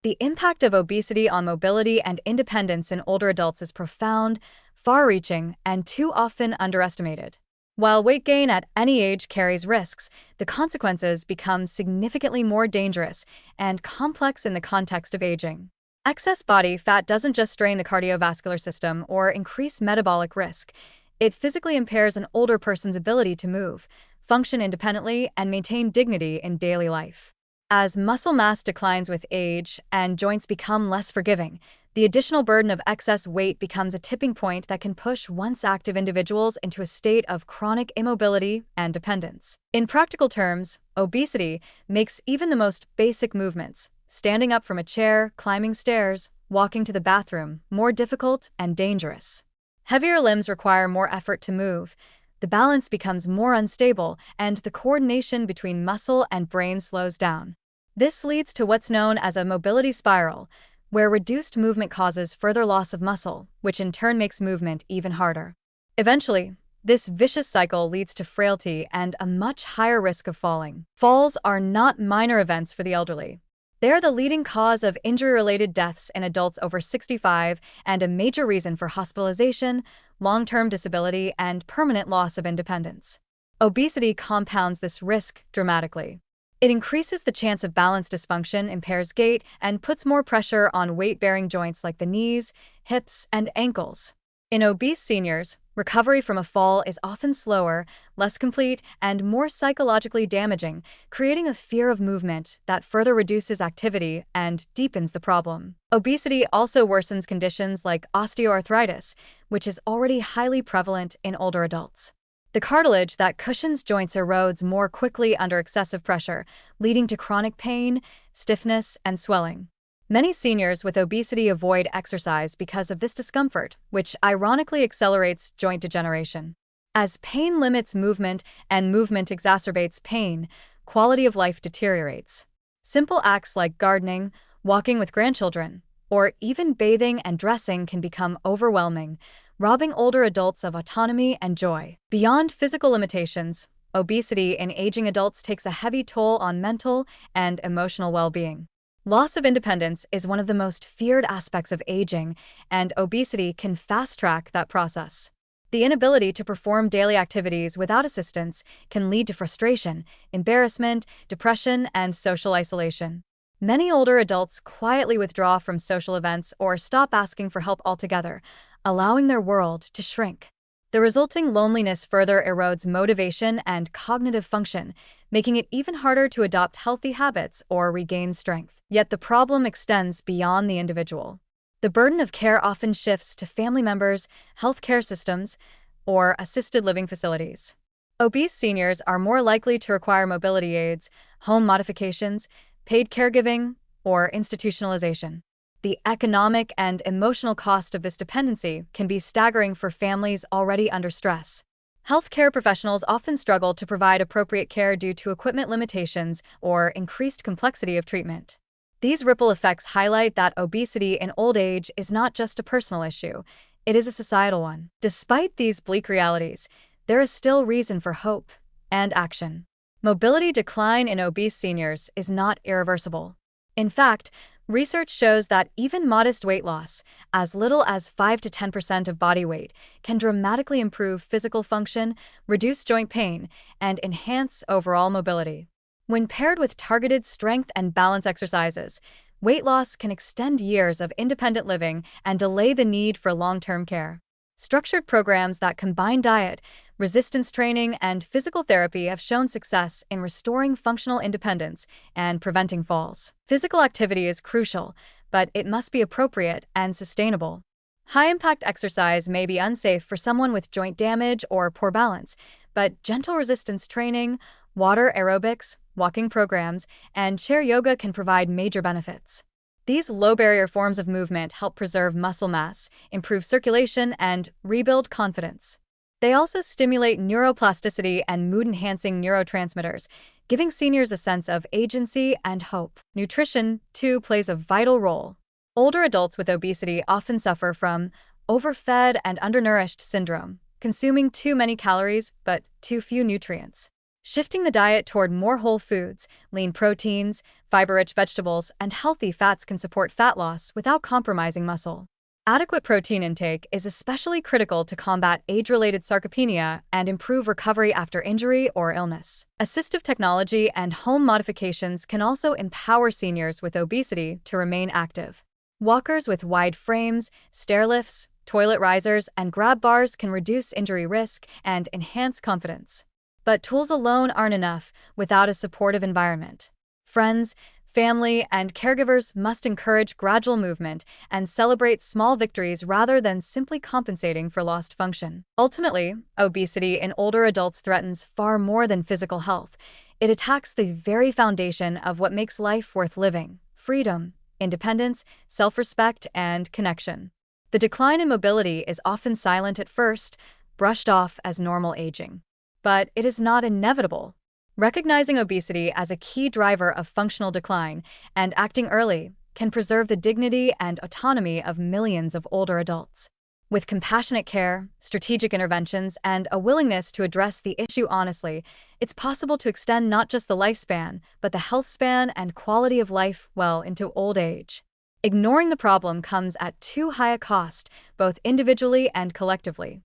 The impact of obesity on mobility and independence in older adults is profound, far-reaching, and too often underestimated. While weight gain at any age carries risks, the consequences become significantly more dangerous and complex in the context of aging. Excess body fat doesn't just strain the cardiovascular system or increase metabolic risk. It physically impairs an older person's ability to move, function independently, and maintain dignity in daily life. As muscle mass declines with age and joints become less forgiving, the additional burden of excess weight becomes a tipping point that can push once active individuals into a state of chronic immobility and dependence. In practical terms, obesity makes even the most basic movements, standing up from a chair, climbing stairs, walking to the bathroom, more difficult and dangerous. Heavier limbs require more effort to move. The balance becomes more unstable, and the coordination between muscle and brain slows down. This leads to what's known as a mobility spiral, where reduced movement causes further loss of muscle, which in turn makes movement even harder. Eventually, this vicious cycle leads to frailty and a much higher risk of falling. Falls are not minor events for the elderly. They are the leading cause of injury-related deaths in adults over 65 and a major reason for hospitalization, long-term disability, and permanent loss of independence. Obesity compounds this risk dramatically. It increases the chance of balance dysfunction, impairs gait, and puts more pressure on weight-bearing joints like the knees, hips, and ankles. In obese seniors, recovery from a fall is often slower, less complete, and more psychologically damaging, creating a fear of movement that further reduces activity and deepens the problem. Obesity also worsens conditions like osteoarthritis, which is already highly prevalent in older adults. The cartilage that cushions joints erodes more quickly under excessive pressure, leading to chronic pain, stiffness, and swelling. Many seniors with obesity avoid exercise because of this discomfort, which ironically accelerates joint degeneration. As pain limits movement and movement exacerbates pain, quality of life deteriorates. Simple acts like gardening, walking with grandchildren, or even bathing and dressing can become overwhelming, robbing older adults of autonomy and joy. Beyond physical limitations, obesity in aging adults takes a heavy toll on mental and emotional well-being. Loss of independence is one of the most feared aspects of aging, and obesity can fast-track that process. The inability to perform daily activities without assistance can lead to frustration, embarrassment, depression, and social isolation. Many older adults quietly withdraw from social events or stop asking for help altogether, allowing their world to shrink. The resulting loneliness further erodes motivation and cognitive function, making it even harder to adopt healthy habits or regain strength. Yet the problem extends beyond the individual. The burden of care often shifts to family members, healthcare systems, or assisted living facilities. Obese seniors are more likely to require mobility aids, home modifications, paid caregiving, or institutionalization. The economic and emotional cost of this dependency can be staggering for families already under stress. Healthcare professionals often struggle to provide appropriate care due to equipment limitations or increased complexity of treatment. These ripple effects highlight that obesity in old age is not just a personal issue, it is a societal one. Despite these bleak realities, there is still reason for hope and action. Mobility decline in obese seniors is not irreversible. In fact, research shows that even modest weight loss, as little as 5 to 10% of body weight, can dramatically improve physical function, reduce joint pain, and enhance overall mobility. When paired with targeted strength and balance exercises, weight loss can extend years of independent living and delay the need for long-term care. Structured programs that combine diet, resistance training, and physical therapy have shown success in restoring functional independence and preventing falls. Physical activity is crucial, but it must be appropriate and sustainable. High-impact exercise may be unsafe for someone with joint damage or poor balance, but gentle resistance training, water aerobics, walking programs, and chair yoga can provide major benefits. These low-barrier forms of movement help preserve muscle mass, improve circulation, and rebuild confidence. They also stimulate neuroplasticity and mood-enhancing neurotransmitters, giving seniors a sense of agency and hope. Nutrition, too, plays a vital role. Older adults with obesity often suffer from overfed and undernourished syndrome, consuming too many calories but too few nutrients. Shifting the diet toward more whole foods, lean proteins, fiber-rich vegetables, and healthy fats can support fat loss without compromising muscle. Adequate protein intake is especially critical to combat age-related sarcopenia and improve recovery after injury or illness. Assistive technology and home modifications can also empower seniors with obesity to remain active. Walkers with wide frames, stair lifts, toilet risers, and grab bars can reduce injury risk and enhance confidence. But tools alone aren't enough without a supportive environment. Friends, family, and caregivers must encourage gradual movement and celebrate small victories rather than simply compensating for lost function. Ultimately, obesity in older adults threatens far more than physical health. It attacks the very foundation of what makes life worth living: freedom, independence, self-respect, and connection. The decline in mobility is often silent at first, brushed off as normal aging. But it is not inevitable. Recognizing obesity as a key driver of functional decline and acting early can preserve the dignity and autonomy of millions of older adults. With compassionate care, strategic interventions, and a willingness to address the issue honestly, it's possible to extend not just the lifespan, but the health span and quality of life well into old age. Ignoring the problem comes at too high a cost, both individually and collectively.